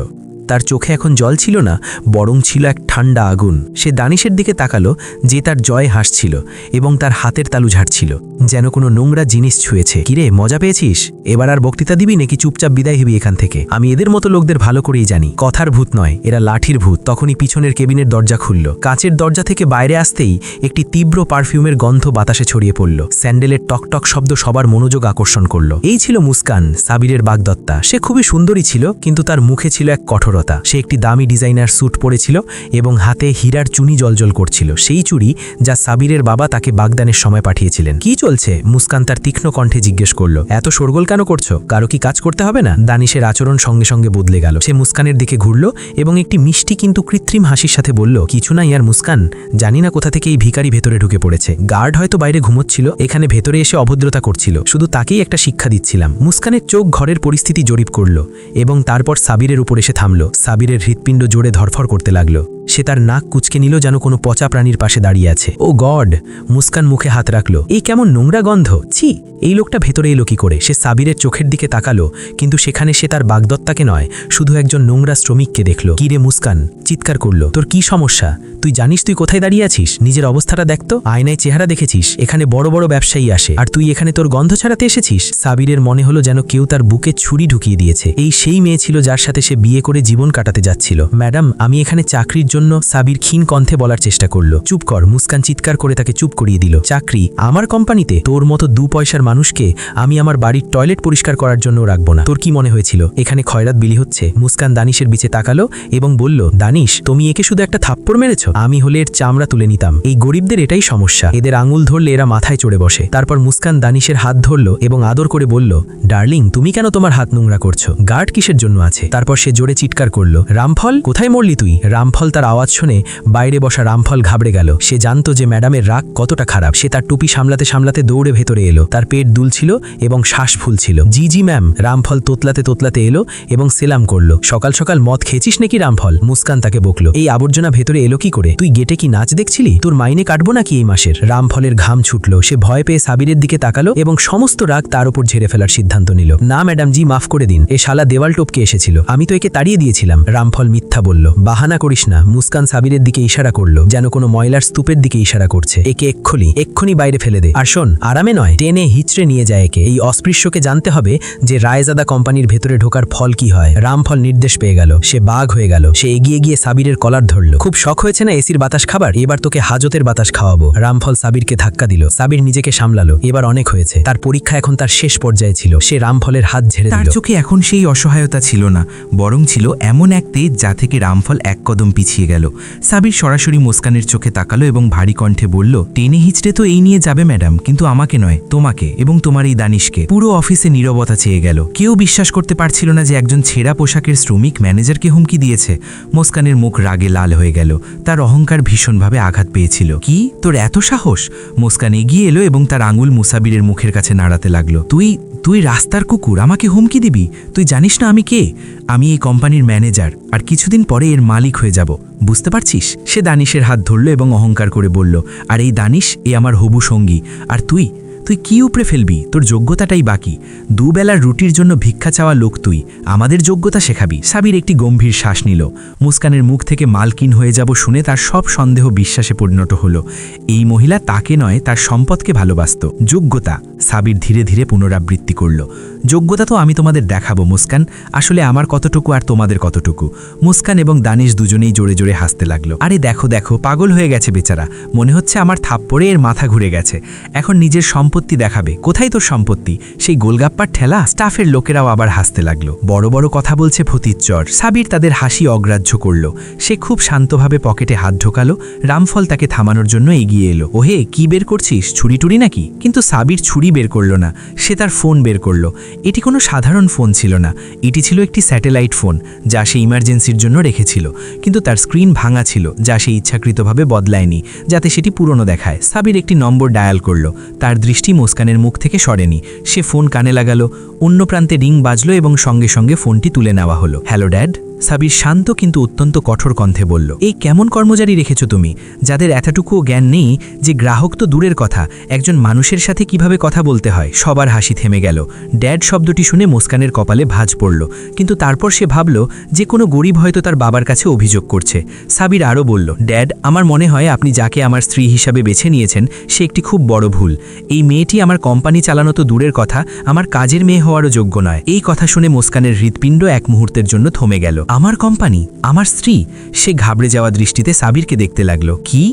তার চোখে এখন জল ছিল না, বরং ছিল এক ঠান্ডা আগুন। সে দানিশের দিকে তাকালো, যে তার জয় হাসছিল এবং তার হাতের তালু ঝাড়ছিল, যেন কোনো নোংরা জিনিস ছুঁয়েছে। কিরে, মজা পেয়েছিস? এবার আর বক্তৃতা দিবি নাকি চুপচাপ বিদায় হবি এখান থেকে? আমি এদের মতো লোকদের ভালো করেই জানি, কথার ভূত নয়, এরা লাঠির ভূত। তখনই পিছনের কেবিনের দরজা খুলল। কাচের দরজা থেকে বাইরে আসতেই একটি তীব্র পারফিউমের গন্ধ বাতাসে ছড়িয়ে পড়ল। স্যান্ডেলের টকটক শব্দ সবার মনোযোগ আকর্ষণ করল। এই ছিল মুস্কান, সাবিরের বাগদত্তা। সে খুবই সুন্দরী ছিল, কিন্তু তার মুখে ছিল এক কঠোরতা। সে একটি দামি ডিজাইনার স্যুট পরেছিল এবং হাতে হীরার চুনি জলজল করছিল, সেই চুড়ি যা সাবিরের বাবা তাকে বাগদানের সময় পাঠিয়েছিলেন। কি চলছে? মুস্কান তার তীক্ষ্ণ কণ্ঠে জিজ্ঞেস করল। এত শোরগোল কেন করছো? কারো কি কাজ করতে হবে না? দানিশের আচরণ সঙ্গে সঙ্গে বদলে গেল। সে মুস্কানের দিকে ঘুরল এবং একটি মিষ্টি কিন্তু কৃত্রিম হাসির সাথে বলল, কিছু না ইয়ার মুস্কান, জানি না কোথা থেকে এই ভিখারি ভেতরে ঢুকে পড়েছে। গার্ড হয়তো বাইরে ঘুমোচ্ছিল, এখানে ভেতরে এসে অভদ্রতা করছিল, শুধু তাকেই একটা শিক্ষা দিচ্ছিলাম। মুস্কানের চোখ ঘরের পরিস্থিতি জরিপ করল এবং তারপর সাবিরের উপর এসে থামল। সাবিরের হৃৎপিণ্ড জোরে ধরফর করতে লাগলো। সে তার নাক কুচকে নিল, যেন কোনো পচা প্রাণীর পাশে দাঁড়িয়ে আছে। ও গড! মুস্কান মুখে হাত রাখল। এই কেমন নোংরা গন্ধ! ছি, এই লোকটা ভেতরে এলো কি করে? সে সাবিরের চোখের দিকে তাকালো, কিন্তু সেখানে সে তার বাগদত্তাকে নয়, শুধু একজন নোংরা শ্রমিককে দেখল। কি রে মুস্কান? চিৎকার করল। তোর কি সমস্যা? তুই জানিস তুই কোথায় দাঁড়িয়ে আছিস? নিজের অবস্থাটা দেখতো, আয়নায় চেহারা দেখেছিস? এখানে বড় বড় ব্যবসায়ী আসে, আর তুই এখানে তোর গন্ধ ছাড়াতে এসেছিস? সাবিরের মনে হলো যেন কেউ তার বুকে ছুরি ঢুকিয়ে দিয়েছে। এই সেই মেয়ে ছিল যার সাথে সে বিয়ে করে জীবন কাটাতে যাচ্ছিল। ম্যাডাম, আমি এখানে চাকরির জন্য। সাবির ক্ষীণ কণ্ঠে বলার চেষ্টা করল। চুপ কর! মুস্কান চিৎকার করে তাকে চুপ করিয়ে দিল। চাকরি? আমার কোম্পানিতে? তোর মতো 2 পয়সার মানুষকে আমি আমার বাড়ির টয়লেট পরিষ্কার করার জন্য রাখবো না। তোর কি মনে হয়েছিল এখানে খয়রাত বিলি হচ্ছে? মুস্কান দানিশের বিচে তাকালো এবং বলল, দানিশ, তুমি একে শুধু একটা থাপ্পড় মেরেছ? আমি হলে এর চামড়া তুলে নিতাম। এই গরিবদের এটাই সমস্যা, এদের আঙুল ধরলে এরা মাথায় চড়ে বসে। তারপর মুস্কান দানিশের হাত ধরল এবং আদর করে বলল, ডার্লিং, তুমি কেন তোমার হাত নোংরা করছো? গার্ড কিসের জন্য আছে? তারপর সে জোরে চিৎকার করল, রামফল, কোথায় মরলি তুই? রামফল! তার আওয়াজ শুনে বাইরে বসা রামফল ঘাবড়ে গেল। সে জানত যে ম্যাডামের রাগ কতটা খারাপ। সে তার টুপি সামলাতে সামলাতে দৌড়ে ভেতরে এলো। তার পেট দুলছিল এবং শ্বাস ফুলছিল। জি জি ম্যাম। রামফল তোতলাতে তোতলাতে এলো এবং সেলাম করলো। সকাল সকাল মদ খেয়েছিস নাকি রামফল? মুস্কান তাকে বকলো। এই আবর্জনা ভেতরে এলো কি করে? তুই গেটে কি নাচ দেখছিলি? তোর মাইনে কাটবো নাকি এই মাসের? রামফলের ঘাম ছুটলো। সে ভয় পেয়ে সাবিরের দিকে তাকালো এবং সমস্ত রাগ তার উপর ঝেড়ে ফেলার সিদ্ধান্ত নিল। না ম্যাডাম জি, মাফ করে দিন। এ শালা দেওয়াল টপকে এসেছিল, আমি তো একে তাড়িয়ে দিয়েছি। গেছিলাম। রামফল মিথ্যা বলল। বাহানা করিস না। মুস্কান সাবিরের দিকে ইশারা করলো, যেন কোনো ময়লার স্তূপের দিকে ইশারা করছে। একে এক্ষুনি বাইরে ফেলে দে। আর শোন, আরামে নয়, টেনে হিচড়ে নিয়ে যায় একে। এই অস্পৃশ্যকে জানতে হবে যে রায়জাদা কোম্পানির ভেতরে ঢোকার ফল কি হয়। রামফল নির্দেশ পেয়ে গেল। সে বাঘ হয়ে গেল। সে এগিয়ে গিয়ে সাবিরের কলার ধরল। খুব শখ হয়েছে না এসির বাতাস খাবার? এবার তোকে হাজতের বাতাস খাওয়াবো। রামফল সাবিরকে ধাক্কা দিল। সাবির নিজেকে সামলালো। এবার অনেক হয়েছে। তার পরীক্ষা এখন তার শেষ পর্যায়ে ছিল। সে রামফলের হাত ঝেড়ে তার দিল। চোখে এখন সেই অসহায়তা ছিল না, বরং ছিল এমন এক তেজ যা থেকে রামফল এক কদম পিছিয়ে গেল। সাবির সরাসরি মুস্কানের চোখে তাকালো এবং ভারী কণ্ঠে বলল, টেনে হিচড়ে তো এই নিয়ে যাবে ম্যাডাম, কিন্তু আমাকে নয়, তোমাকে এবং তোমার এই দানিশকে। পুরো অফিসে নীরবতা চেয়ে গেল। কেউ বিশ্বাস করতে পারছিল না যে একজন ছেঁড়া পোশাকের শ্রমিক ম্যানেজারকে হুমকি দিয়েছে। মুস্কানের মুখ রাগে লাল হয়ে গেল। তার অহংকার ভীষণভাবে আঘাত পেয়েছিল। কি, তোর এত সাহস? মুস্কান এগিয়ে এলো এবং তার আঙুল মুসাবিরের মুখের কাছে নাড়াতে লাগলো। তুই রাস্তার কুকুর, আমাকে হুমকি দিবি? তুই জানিস না আমি কে? আমি এই কোম্পানির ম্যানেজার, আর কিছুদিন পরে এর মালিক হয়ে যাব, বুঝতে পারছিস? সে দানিশের হাত ধরল এবং অহংকার করে বলল, আর এই দানিশ এ আমার হবু সঙ্গী। আর তুই কি উপরে ফেলবি? তোর যোগ্যতাটাই বাকি। দুবেলার রুটির জন্য ভিক্ষা চাওয়া লোক তুই, আমাদের যোগ্যতা শেখাবি? সাবির একটি গম্ভীর শ্বাস নিল। মুস্কানের মুখ থেকে মালকিন হয়ে যাব শুনে তার সব সন্দেহ বিশ্বাসে পরিণত হলো। এই মহিলা তাকে নয়, তার সম্পদকে ভালোবাসত। যোগ্যতা, সাবির ধীরে ধীরে পুনরাবৃত্তি করল। যোগ্যতা তো আমি তোমাদের দেখাবো মুস্কান, আসলে আমার কতটুকু আর তোমাদের কতটুকু। মুস্কান এবং দানিশ দুজনেই জোরে জোরে হাসতে লাগলো। আরে দেখো দেখো, পাগল হয়ে গেছে বেচারা, মনে হচ্ছে আমার থাপ্পড়ে এর মাথা ঘুরে গেছে। এখন নিজের সম্পত্তি দেখাবে। কোথায় তোর সম্পত্তি? সেই গোলগাপ্পার ঠেলা? স্টাফের লোকেরাও আবার হাসতে লাগলো। বড় বড় কথা বলছে ফতিচ্চর। সাবির তাদের হাসি অগ্রাহ্য করল। সে খুব শান্তভাবে পকেটে হাত ঢোকালো। রামফল তাকে থামানোর জন্য এগিয়ে এলো। ওহে, কি বের করছিস? ছুরি টুরি নাকি? কিন্তু সাবির ছুরি বের করল না। সে তার ফোন বের করল। এটি কোনো সাধারণ ফোন ছিল না, এটি ছিল একটি স্যাটেলাইট ফোন যা সে ইমার্জেন্সির জন্য রেখেছিল। কিন্তু তার স্ক্রিন ভাঙা ছিল, যা সে ইচ্ছাকৃতভাবে বদলায়নি যাতে সেটি পুরনো দেখায়। সাবির একটি নম্বর ডায়াল করল। তার দৃষ্টি মুস্কানের মুখ থেকে সরেনি। সে ফোন কানে লাগালো। অন্য প্রান্তে রিং বাজলো এবং সঙ্গে সঙ্গে ফোনটি তুলে নেওয়া হলো। হ্যালো ড্যাড, সাবির শান্ত কিন্তু অত্যন্ত কঠোর কণ্ঠে বলল। এই কেমন কর্মচারী রেখেছো তুমি, যাদের এতটুকুও জ্ঞান নেই যে গ্রাহক তো দূরের কথা, একজন মানুষের সাথে কিভাবে কথা বলতে হয়? সবার হাসি থেমে গেল। ড্যাড শব্দটি শুনে মুস্কানের কপালে ভাঁজ পড়ল, কিন্তু তারপর সে ভাবল যে কোনো গরিব হয়তো তার বাবার কাছে অভিযোগ করছে। সাবির আরও বলল, ড্যাড, আমার মনে হয় আপনি যাকে আমার স্ত্রী হিসাবে বেছে নিয়েছেন সে একটি খুব বড় ভুল। এই মেয়েটি আমার কোম্পানি চালানো তো দূরের কথা, আমার কাজের মেয়ে হওয়ারও যোগ্য নয়। এই কথা শুনে মুস্কানের হৃৎপিণ্ড এক মুহূর্তের জন্য থমে গেল। আমার কোম্পানি, আমার স্ত্রী? সে ঘাবড়ে যাওয়া দৃষ্টিতে সাবিরকে দেখতে লাগলো। কি,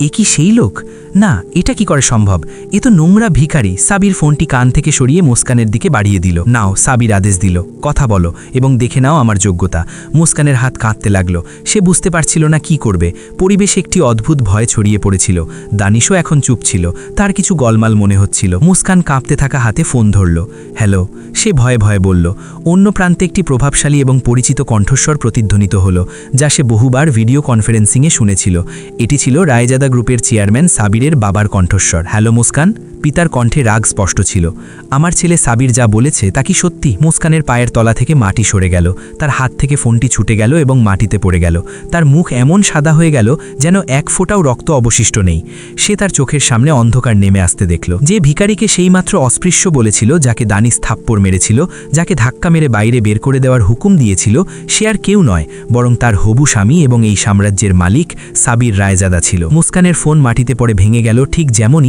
এ কি সেই লোক? না, এটা কি করে সম্ভব? এ তো নোংরা ভিখারি। সাবির ফোনটি কান থেকে সরিয়ে মুস্কানের দিকে বাড়িয়ে দিল। নাও, সাবির আদেশ দিল, কথা বলো এবং দেখে নাও আমার যোগ্যতা। মুস্কানের হাত কাঁপতে লাগলো। সে বুঝতে পারছিল না কি করবে। পরিবেশে একটি অদ্ভুত ভয় ছড়িয়ে পড়েছিল। দানিশও এখন চুপ ছিল, তার কিছু গলমাল মনে হচ্ছিল। মুস্কান কাঁপতে থাকা হাতে ফোন ধরল। হ্যালো, সে ভয়ে ভয়ে বলল। অন্য প্রান্তে একটি প্রভাবশালী এবং পরিচিত কণ্ঠস্বর প্রতিধ্বনিত হলো, যা সে বহুবার ভিডিও কনফারেন্সিংয়ে শুনেছিল। এটি ছিল রায়জাদা গ্রুপের চেয়ারম্যান সাবিরের বাবার কণ্ঠস্বর। হ্যালো মুস্কান। পিতার কণ্ঠে রাগ স্পষ্ট ছিল। আমার ছেলে সাবির যা বলেছে তা কি সত্যি? মুস্কানের পায়ের তলা থেকে মাটি সরে গেল। তার হাত থেকে ফোনটি ছুটে গেল এবং মাটিতে পড়ে গেল। তার মুখ এমন সাদা হয়ে গেল যেন এক ফোঁটাও রক্ত অবশিষ্ট নেই। সে তার চোখের সামনে অন্ধকার নেমে আসতে দেখল। যে ভিখারিকে সেইমাত্র অস্পৃশ্য বলেছিল, যাকে দানিশ থাপ্পড় মেরেছিল, যাকে ধাক্কা মেরে বাইরে বের করে দেওয়ার হুকুম দিয়েছিল, সে আর কেউ নয়, বরং তার হবু স্বামী এবং এই সাম্রাজ্যের মালিক সাবির রায়জাদা ছিল। মুস্কানের ফোন মাটিতে পড়ে ভেঙে গেল, ঠিক যেমন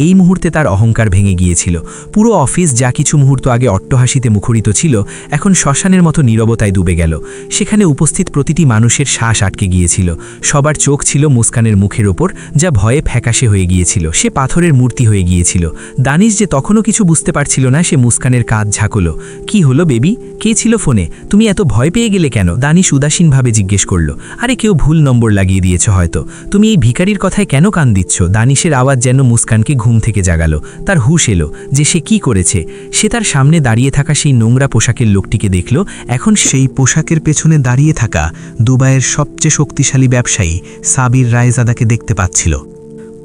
এই মুহূর্তে তার অহংকার ভেঙে গিয়েছিল। পুরো অফিস যা কিছু মুহূর্ত আগে অট্টহাসিতে মুখরিত ছিল, এখন শ্মশানের মতো নীরবতায় ডুবে গেল। সেখানে উপস্থিত প্রতিটি মানুষের শ্বাস আটকে গিয়েছিল। সবার চোখ ছিল মুস্কানের মুখের ওপর, যা ভয়ে ফ্যাকাশে হয়ে গিয়েছিল। সে পাথরের মূর্তি হয়ে গিয়েছিল। দানিশ যে তখনও কিছু বুঝতে পারছিল না, সে মুস্কানের কাঁধ ঝাঁকলো। কি হলো বেবি? কে ছিল ফোনে? তুমি এত ভয় পেয়ে গেলে কেন? দানিশ উদাসীনভাবে জিজ্ঞেস করল। আরে কেউ ভুল নম্বর লাগিয়ে দিয়েছ হয়তো। তুমি এই ভিখারির কথায় কেন কান দিচ্ছ? দানিশের আওয়াজ যেন মুস্কানকে ঘুম থেকে জাগালো। তার হুশ এলো যে সে কি করেছে। সে তার সামনে দাঁড়িয়ে থাকা সেই নোংরা পোশাকের লোকটিকে দেখল। এখন সেই পোশাকের পেছনে দাঁড়িয়ে থাকা দুবাইয়ের সবচেয়ে শক্তিশালী ব্যবসায়ী সাবির রায়জাদাকে দেখতে পাচ্ছিল।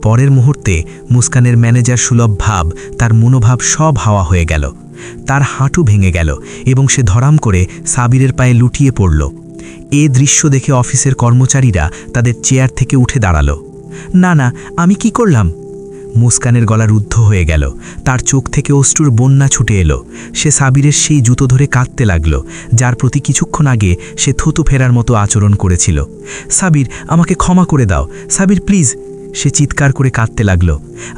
পরের মুহূর্তে মুস্কানের ম্যানেজার সুলভ ভাব, তার মনোভাব সব হাওয়া হয়ে গেল। তার হাঁটু ভেঙে গেল এবং সে ধরাম করে সাবিরের পায়ে লুটিয়ে পড়ল। এ দৃশ্য দেখে অফিসের কর্মচারীরা তাদের চেয়ার থেকে উঠে দাঁড়ালো। না না, আমি কি করলাম? মুস্কানের গলা রুদ্ধ হয়ে গেল, তার চোখ থেকে অশ্রুর বন্যা ছুটে এলো। সে সাবিরের সেই জুতো ধরে কাঁদতে লাগল, যার প্রতি কিছুক্ষণ আগে সে থুতু ফেরার মতো আচরণ করেছিল। সাবির, আমাকে ক্ষমা করে দাও, সাবির প্লিজ। সে চিৎকার করে কাঁদতে লাগল।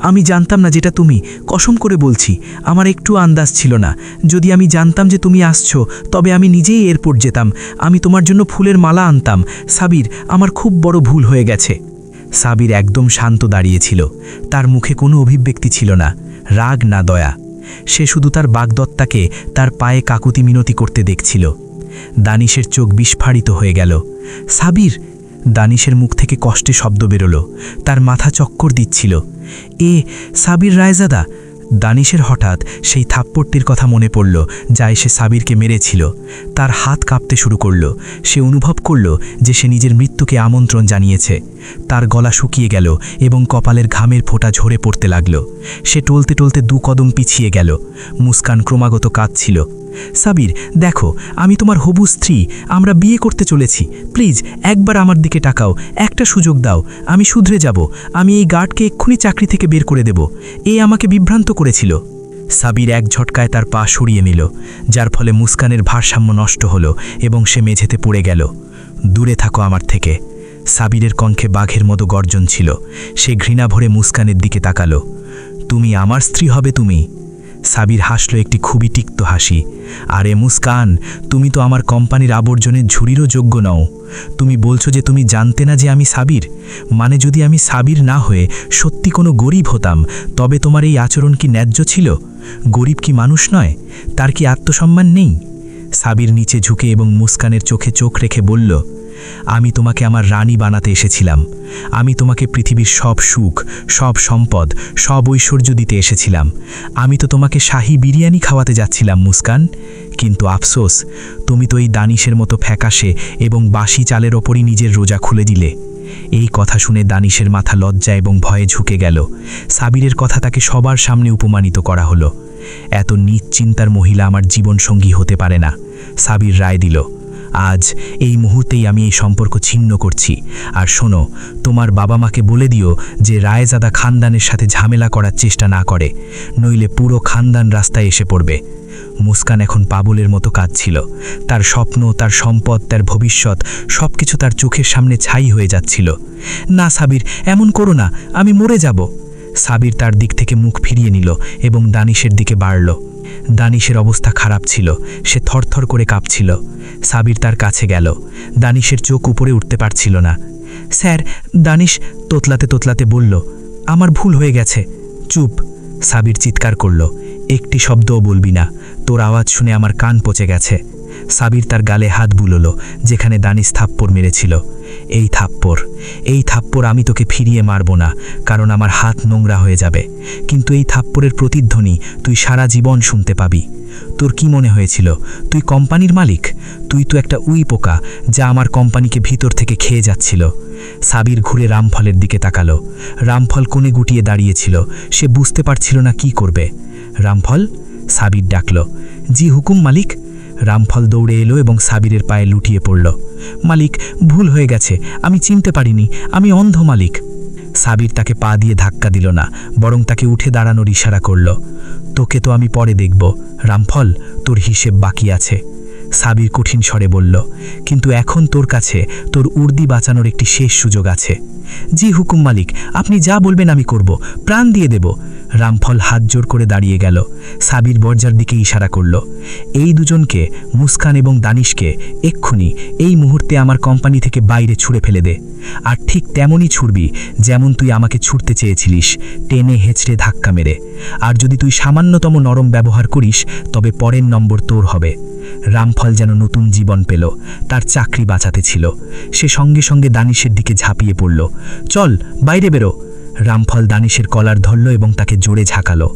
আমি জানতাম না যেটা তুমি, কসম করে বলছি, আমার একটু আন্দাজ ছিল না। যদি আমি জানতাম যে তুমি আসছো, তবে আমি নিজেই এয়ারপোর্ট যেতাম, আমি তোমার জন্য ফুলের মালা আনতাম। সাবির, আমার খুব বড় ভুল হয়ে গেছে। সাবির একদম শান্ত দাঁড়িয়েছিল, তার মুখে কোনো অভিব্যক্তি ছিল না, রাগ না দয়া। সে শুধু তার বাগদত্তাকে তার পায়ে কাকুতি মিনতি করতে দেখছিল। দানিশের চোখ বিস্ফারিত হয়ে গেল। সাবির! দানিশের মুখ থেকে কষ্টে শব্দ বেরোলো, তার মাথা চক্কর দিচ্ছিল। সাবির রায়জাদা! দানিশের হঠাৎ সেই থাপ্পড়টির কথা মনে পড়ল যা এসে সাবিরকে মেরেছিল। তার হাত কাঁপতে শুরু করল। সে অনুভব করল যে সে নিজের মৃত্যুকে আমন্ত্রণ জানিয়েছে। তার গলা শুকিয়ে গেল এবং কপালের ঘামের ফোঁটা ঝরে পড়তে লাগল। সে টলতে টলতে 2 কদম পিছিয়ে গেল। মুস্কান ক্রমাগত কাঁদছিল। সাবির, দেখো, আমি তোমার হবু স্ত্রী, আমরা বিয়ে করতে চলেছি। প্লিজ একবার আমার দিকে তাকাও, একটা সুযোগ দাও, আমি শুধরে যাব। আমি এই গার্ডকে এক্ষুনি চাকরি থেকে বের করে দেব। আমাকে বিভ্রান্ত করেছিল। সাবির এক ঝটকায় তার পা সরিয়ে নিল, যার ফলে মুস্কানের ভারসাম্য নষ্ট হলো এবং সে মেঝেতে পড়ে গেল। দূরে থাকো আমার থেকে। সাবিরের কণ্ঠে বাঘের মতো গর্জন ছিল। সে ঘৃণা ভরে মুস্কানের দিকে তাকালো। তুমি আমার স্ত্রী হবে তুমি? সাবির হাসল একটি খুবই তিক্ত হাসি। আরে মুস্কান, তুমি তো আমার কোম্পানির আবর্জনের ঝুড়িরও যোগ্য নও। তুমি বলছো যে তুমি জানতে না যে আমি সাবির? মানে যদি আমি সাবির না হয়ে সত্যি কোনো গরিব হতাম, তবে তোমার এই আচরণ কি ন্যায্য ছিল? গরিব কি মানুষ নয়? তার কি আত্মসম্মান নেই? সাবির নিচে ঝুঁকে এবং মুস্কানের চোখে চোখ রেখে বলল, আমি তোমাকে আমার রানী বানাতে এসেছিলাম। আমি তোমাকে পৃথিবীর সব সুখ, সব সম্পদ, সব ঐশ্বর্য দিতে এসেছিলাম। আমি তো তোমাকে শাহী বিরিয়ানি খাওয়াতে যাচ্ছিলাম মুস্কান। কিন্তু আফসোস, তুমি তো এই দানিশের মতো ফ্যাকাশে এবং বাসি চালের ওপরই নিজের রোজা খুলে দিলে। এই কথা শুনে দানিশের মাথা লজ্জা এবং ভয়ে ঝুঁকে গেল। সাবিরের কথা তাকে সবার সামনে উপমানিত করা হলো। এত নীচ চিন্তার মহিলা আমার জীবনসঙ্গী হতে পারে না। সাবির রায় দিল, আজ এই মুহূর্তেই আমি এই সম্পর্ক ছিন্ন করছি। আর শোনো, তোমার বাবা মাকে বলে দিও যে রায়জাদা খানদানের সাথে ঝামেলা করার চেষ্টা না করে, নইলে পুরো খানদান রাস্তায় এসে পড়বে। মুস্কান এখন পাগলের মতো কাঁদছিল। তার স্বপ্ন, তার সম্পদ, তার ভবিষ্যৎ সবকিছু তার চোখের সামনে ছাই হয়ে যাচ্ছিল। না সাবির, এমন করো না, আমি মরে যাব। সাবির তার দিক থেকে মুখ ফিরিয়ে নিল এবং দানিশের দিকে বাড়ল। দানিশের অবস্থা খারাপ ছিল, সে থরথর করে কাঁপছিল। সাবির তার কাছে গেল। দানিশের চোখ উপরে উঠতে পারছিল না। স্যার, দানিশ তোতলাতে তোতলাতে বলল, আমার ভুল হয়ে গেছে। চুপ! সাবির চিৎকার করল, একটি শব্দও বলবি না, তোর আওয়াজ শুনে আমার কান পচে গেছে। সাবির তার গালে হাত বুলল, যেখানে দানিশ থাপ্পড় মেরেছিল। এই থাপ্পড় আমি তোকে ফিরিয়ে মারব না, কারণ আমার হাত নোংরা হয়ে যাবে। কিন্তু এই থাপ্পড়ের প্রতিধ্বনি তুই সারা জীবন শুনতে পাবি। তোর কি মনে হয়েছিল তুই কোম্পানির মালিক? তুই তো একটা উই পোকা যা আমার কোম্পানিকে ভিতর থেকে খেয়ে যাচ্ছিল। সাবির ঘুরে রামফলের দিকে তাকালো। রামফল কোণে গুটিয়ে দাঁড়িয়েছিল। সে বুঝতে পারছিল না কি করবে। রামফল! সাবির ডাকল। জি হুকুম মালিক। রামফল দৌড়ে এলো এবং সাবিরের পায়ে লুটিয়ে পড়ল। মালিক, ভুল হয়ে গেছে, আমি চিনতে পারিনি, আমি অন্ধ মালিক। সাবির তাকে পা দিয়ে ধাক্কা দিল না, বরং তাকে উঠে দাঁড়ানোর ইশারা করল। তোকে তো আমি পরে দেখব রামফল, তোর হিসেব বাকি আছে। সাবির কঠিন স্বরে বলল, কিন্তু এখন তোর কাছে তোর উর্দি বাঁচানোর একটি শেষ সুযোগ আছে। জি হুকুম মালিক, আপনি যা বলবেন আমি করব, প্রাণ দিয়ে দেব। রামফল হাত জোর করে দাঁড়িয়ে গেল। সাবির দরজার দিকে ইশারা করল। এই দুজনকে, মুস্কান এবং দানিশকে, এক্ষুনি এই মুহূর্তে আমার কোম্পানি থেকে বাইরে ছুঁড়ে ফেলে দে। আর ঠিক তেমনই ছুড়বি যেমন তুই আমাকে ছুটতে চেয়েছিলিস, টেনে হেঁচড়ে ধাক্কা মেরে। আর যদি তুই সামান্যতম নরম ব্যবহার করিস, তবে পরের নম্বর তোর হবে। রামফল যেন নতুন জীবন পেল। তার চাকরি বাঁচাতে ছিল। সে সঙ্গে সঙ্গে দানিশের দিকে ঝাঁপিয়ে পড়ল। চল, বাইরে বেরো। রামফল দানিশের কলার ধরল এবং তাকে জোরে ঝাঁকালো।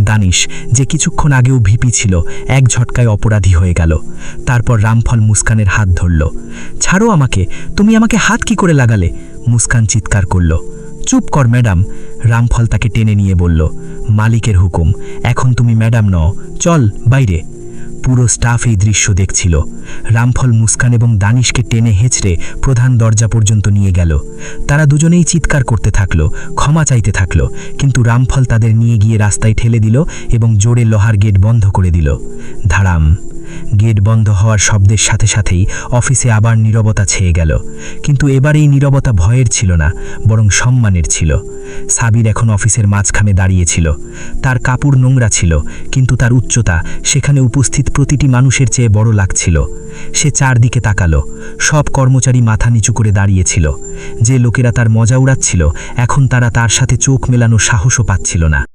দানিশ, যে কিছুক্ষণ আগেও ভিপি ছিল, এক ঝটকায় অপরাধী হয়ে গেল। তারপর রামফল মুস্কানের হাত ধরল। ছাড়ো আমাকে, তুমি আমাকে হাত কি করে লাগালে? মুস্কান চিৎকার করল। চুপ কর ম্যাডাম। রামফল তাকে টেনে নিয়ে বলল, মালিকের হুকুম, এখন তুমি ম্যাডাম নও, চল বাইরে। পুরো স্টাফ এই দৃশ্য দেখছিল। রামফল মুস্কান এবং দানিশকে টেনে হেঁচড়ে প্রধান দরজা পর্যন্ত নিয়ে গেল। তারা দুজনেই চিৎকার করতে থাকলো, ক্ষমা চাইতে থাকলো, কিন্তু রামফল তাদের নিয়ে গিয়ে রাস্তায় ঠেলে দিল এবং জোরে লোহার গেট বন্ধ করে দিল। ধারাম। গেট বন্ধ হওয়ার শব্দের সাথে সাথেই অফিসে আবার নীরবতা ছেয়ে গেল। কিন্তু এবার এই নীরবতা ভয়ের ছিল না, বরং সম্মানের ছিল। সাবির এখন অফিসের মাঝখানে দাঁড়িয়েছিল। তার কাপড় নোংরা ছিল, কিন্তু তার উচ্চতা সেখানে উপস্থিত প্রতিটি মানুষের চেয়ে বড় লাগছিল। সে চারদিকে তাকালো। সব কর্মচারী মাথা নিচু করে দাঁড়িয়েছিল। যে লোকেরা তার মজা উড়াচ্ছিল, এখন তারা তার সাথে চোখ মেলানোর সাহসও পাচ্ছিল না।